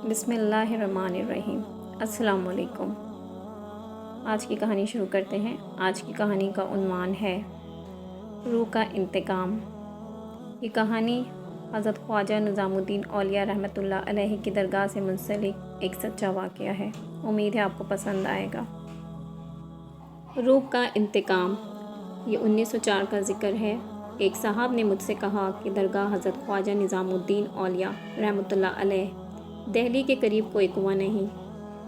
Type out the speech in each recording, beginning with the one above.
بسم اللہ الرحمن الرحیم۔ السلام علیکم۔ آج کی کہانی شروع کرتے ہیں۔ آج کی کہانی کا عنوان ہے روح کا انتقام۔ یہ کہانی حضرت خواجہ نظام الدین اولیاء رحمۃ اللہ علیہ کی درگاہ سے منسلک ایک سچا واقعہ ہے۔ امید ہے آپ کو پسند آئے گا۔ روح کا انتقام، یہ 1904 کا ذکر ہے۔ ایک صاحب نے مجھ سے کہا کہ درگاہ حضرت خواجہ نظام الدین اولیاء رحمۃ اللہ علیہ دہلی کے قریب کوئی کنواں نہیں،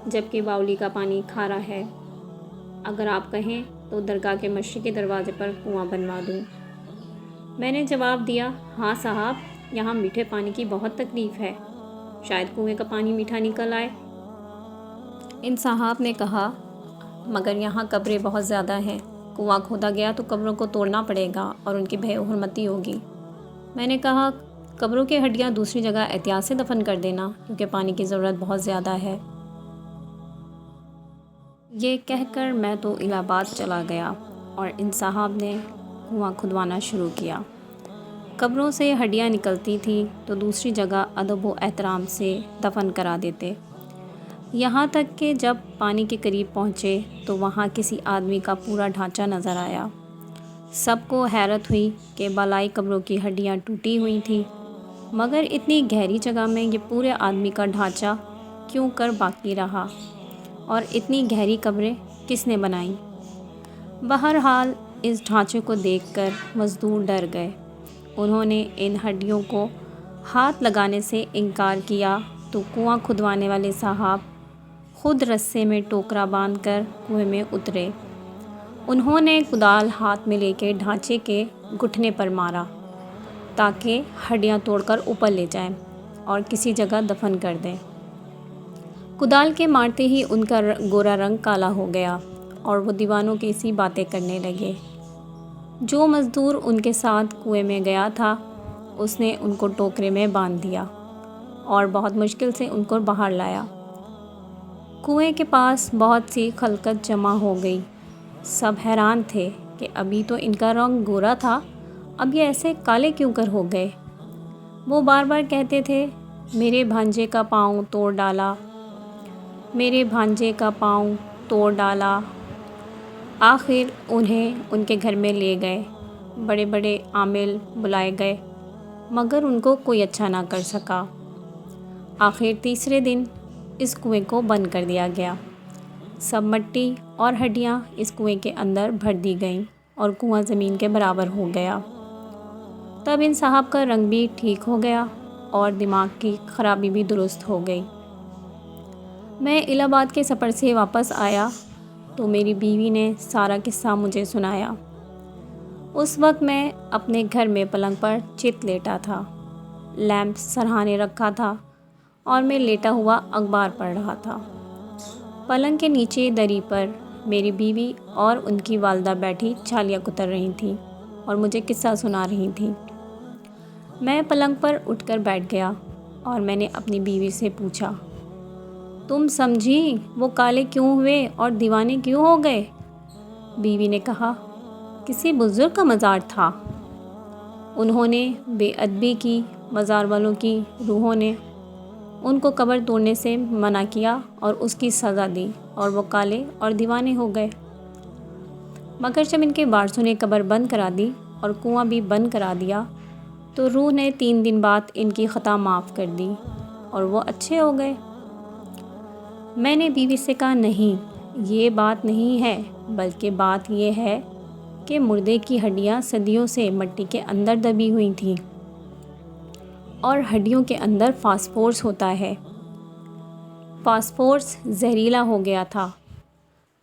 جبکہ باولی کا پانی کھارا ہے۔ اگر آپ کہیں تو درگاہ کے مشرقی دروازے پر کنواں بنوا دوں۔ میں نے جواب دیا، ہاں صاحب، یہاں میٹھے پانی کی بہت تکلیف ہے، شاید کنویں کا پانی میٹھا نکل آئے۔ ان صاحب نے کہا، مگر یہاں قبریں بہت زیادہ ہیں، کنواں کھودا گیا تو قبروں کو توڑنا پڑے گا اور ان کی بے حرمتی ہوگی۔ میں نے کہا، قبروں کی ہڈیاں دوسری جگہ احتیاط سے دفن کر دینا، کیونکہ پانی کی ضرورت بہت زیادہ ہے۔ یہ کہہ کر میں تو الہ آباد چلا گیا اور ان صاحب نے کنواں کھدوانا شروع کیا۔ قبروں سے ہڈیاں نکلتی تھیں تو دوسری جگہ ادب و احترام سے دفن کرا دیتے، یہاں تک کہ جب پانی کے قریب پہنچے تو وہاں کسی آدمی کا پورا ڈھانچہ نظر آیا۔ سب کو حیرت ہوئی کہ بالائی قبروں کی ہڈیاں ٹوٹی ہوئی تھیں، مگر اتنی گہری جگہ میں یہ پورے آدمی کا ڈھانچہ کیوں کر باقی رہا، اور اتنی گہری قبریں کس نے بنائیں؟ بہرحال اس ڈھانچے کو دیکھ کر مزدور ڈر گئے۔ انہوں نے ان ہڈیوں کو ہاتھ لگانے سے انکار کیا تو کنواں کھدوانے والے صاحب خود رسے میں ٹوکرا باندھ کر کنویں میں اترے۔ انہوں نے کدال ہاتھ میں لے کے ڈھانچے کے گھٹنے پر مارا تاکہ ہڈیاں توڑ کر اوپر لے جائیں اور کسی جگہ دفن کر دیں۔ کدال کے مارتے ہی ان کا گورا رنگ کالا ہو گیا اور وہ دیوانوں کی سی باتیں کرنے لگے۔ جو مزدور ان کے ساتھ کنویں میں گیا تھا اس نے ان کو ٹوکرے میں باندھ دیا اور بہت مشکل سے ان کو باہر لایا۔ کنویں کے پاس بہت سی خلقت جمع ہو گئی۔ سب حیران تھے کہ ابھی تو ان کا رنگ گورا تھا، اب یہ ایسے کالے کیوں کر ہو گئے۔ وہ بار بار کہتے تھے، میرے بھانجے کا پاؤں توڑ ڈالا، میرے بھانجے کا پاؤں توڑ ڈالا۔ آخر انہیں ان کے گھر میں لے گئے، بڑے بڑے عامل بلائے گئے، مگر ان کو کوئی اچھا نہ کر سکا۔ آخر تیسرے دن اس کنویں کو بند کر دیا گیا۔ سب مٹی اور ہڈیاں اس کنویں کے اندر بھر دی گئیں اور کنواں زمین کے برابر ہو گیا۔ تب ان صاحب کا رنگ بھی ٹھیک ہو گیا اور دماغ کی خرابی بھی درست ہو گئی۔ میں الہ آباد کے سفر سے واپس آیا تو میری بیوی نے سارا قصہ مجھے سنایا۔ اس وقت میں اپنے گھر میں پلنگ پر چت لیٹا تھا، لیمپ سرہانے رکھا تھا اور میں لیٹا ہوا اخبار پڑھ رہا تھا۔ پلنگ کے نیچے دری پر میری بیوی اور ان کی والدہ بیٹھی چھالیاں کتر رہی تھیں اور مجھے قصہ سنا رہی تھیں۔ میں پلنگ پر اٹھ کر بیٹھ گیا اور میں نے اپنی بیوی سے پوچھا، تم سمجھی وہ کالے کیوں ہوئے اور دیوانے کیوں ہو گئے؟ بیوی نے کہا، کسی بزرگ کا مزار تھا، انہوں نے بے ادبی کی، مزار والوں کی روحوں نے ان کو قبر توڑنے سے منع کیا اور اس کی سزا دی اور وہ کالے اور دیوانے ہو گئے۔ مگر جب ان کے وارثوں نے قبر بند کرا دی اور کنواں بھی بند کرا دیا تو روح نے 3 دن بعد ان کی خطا معاف کر دی اور وہ اچھے ہو گئے۔ میں نے بیوی سے کہا، نہیں، یہ بات نہیں ہے، بلکہ بات یہ ہے کہ مردے کی ہڈیاں صدیوں سے مٹی کے اندر دبی ہوئی تھیں اور ہڈیوں کے اندر فاسفورس ہوتا ہے۔ فاسفورس زہریلا ہو گیا تھا۔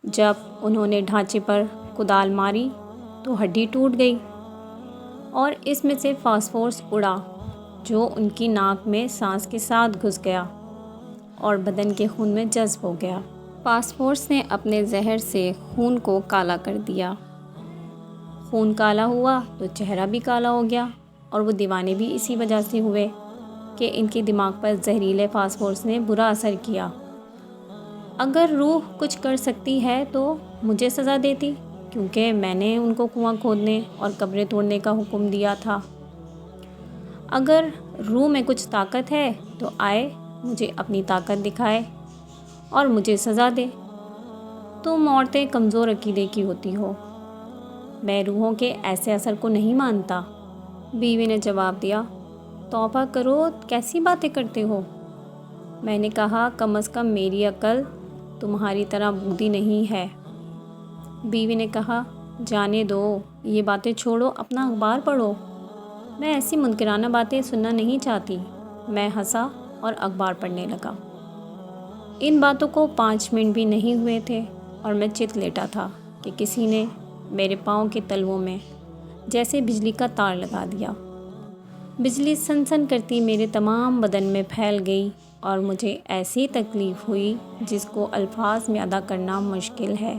جب انہوں نے ڈھانچے پر کدال ماری تو ہڈی ٹوٹ گئی اور اس میں سے فاسفورس اڑا جو ان کی ناک میں سانس کے ساتھ گھس گیا اور بدن کے خون میں جذب ہو گیا۔ فاسفورس نے اپنے زہر سے خون کو کالا کر دیا۔ خون کالا ہوا تو چہرہ بھی کالا ہو گیا اور وہ دیوانے بھی اسی وجہ سے ہوئے کہ ان کے دماغ پر زہریلے فاسفورس نے برا اثر کیا۔ اگر روح کچھ کر سکتی ہے تو مجھے سزا دیتی، کیونکہ میں نے ان کو کنواں کھودنے اور قبریں توڑنے کا حکم دیا تھا۔ اگر روح میں کچھ طاقت ہے تو آئے مجھے اپنی طاقت دکھائے اور مجھے سزا دے۔ تم عورتیں کمزور عقیدے کی ہوتی ہو، میں روحوں کے ایسے اثر کو نہیں مانتا۔ بیوی نے جواب دیا، توبہ کرو، کیسی باتیں کرتے ہو؟ میں نے کہا، کم از کم میری عقل تمہاری طرح بوڑھی نہیں ہے۔ بیوی نے کہا، جانے دو، یہ باتیں چھوڑو، اپنا اخبار پڑھو۔ میں ایسی منکرانہ باتیں سننا نہیں چاہتی۔ میں ہنسا اور اخبار پڑھنے لگا۔ ان باتوں کو 5 منٹ بھی نہیں ہوئے تھے اور میں چت لیٹا تھا کہ کسی نے میرے پاؤں کے تلووں میں جیسے بجلی کا تار لگا دیا۔ بجلی سن سن کرتی میرے تمام بدن میں پھیل گئی اور مجھے ایسی تکلیف ہوئی جس کو الفاظ میں ادا کرنا مشکل ہے۔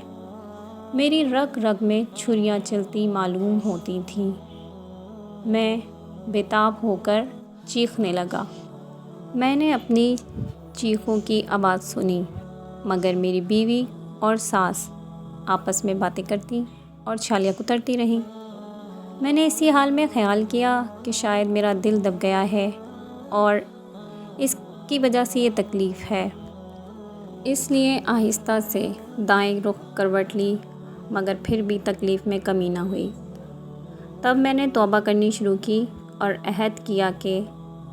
میری رگ رگ میں چھریاں چلتی معلوم ہوتی تھیں۔ میں بے تاب ہو کر چیخنے لگا۔ میں نے اپنی چیخوں کی آواز سنی، مگر میری بیوی اور ساس آپس میں باتیں کرتی اور چھالیاں کترتی رہیں۔ میں نے اسی حال میں خیال کیا کہ شاید میرا دل دب گیا ہے اور اس کی وجہ سے یہ تکلیف ہے۔ اس لیے آہستہ سے دائیں رخ کروٹ لی، مگر پھر بھی تکلیف میں کمی نہ ہوئی۔ تب میں نے توبہ کرنی شروع کی اور عہد کیا کہ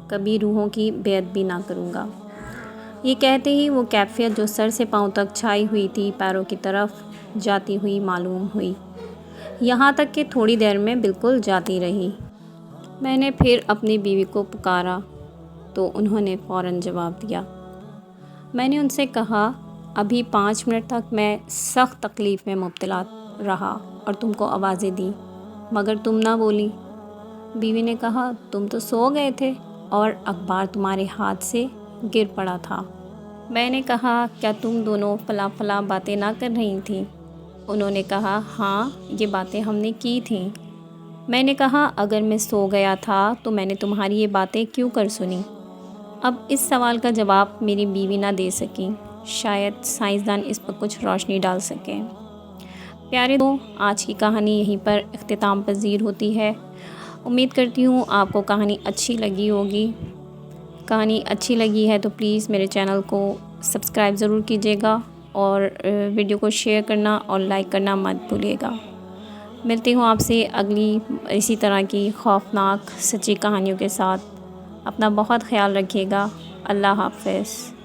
کبھی روحوں کی بیعت بھی نہ کروں گا۔ یہ کہتے ہی وہ کیفیت جو سر سے پاؤں تک چھائی ہوئی تھی پیروں کی طرف جاتی ہوئی معلوم ہوئی، یہاں تک کہ تھوڑی دیر میں بالکل جاتی رہی۔ میں نے پھر اپنی بیوی کو پکارا تو انہوں نے فوراً جواب دیا۔ میں نے ان سے کہا، ابھی 5 منٹ تک میں سخت تکلیف میں مبتلا رہا اور تم کو آوازیں دی، مگر تم نہ بولی۔ بیوی نے کہا، تم تو سو گئے تھے اور اخبار تمہارے ہاتھ سے گر پڑا تھا۔ میں نے کہا، کیا تم دونوں فلاں فلاں باتیں نہ کر رہی تھیں؟ انہوں نے کہا، ہاں، یہ باتیں ہم نے کی تھیں۔ میں نے کہا، اگر میں سو گیا تھا تو میں نے تمہاری یہ باتیں کیوں کر سنی؟ اب اس سوال کا جواب میری بیوی نہ دے سکیں، شاید سائنسدان اس پر کچھ روشنی ڈال سکیں۔ پیارے دوستو، آج کی کہانی یہیں پر اختتام پذیر ہوتی ہے۔ امید کرتی ہوں آپ کو کہانی اچھی لگی ہوگی۔ کہانی اچھی لگی ہے تو پلیز میرے چینل کو سبسکرائب ضرور کیجیے گا اور ویڈیو کو شیئر کرنا اور لائک کرنا مت بھولیے گا۔ ملتی ہوں آپ سے اگلی اسی طرح کی خوفناک سچی کہانیوں کے ساتھ۔ اپنا بہت خیال رکھیے گا۔ اللہ حافظ۔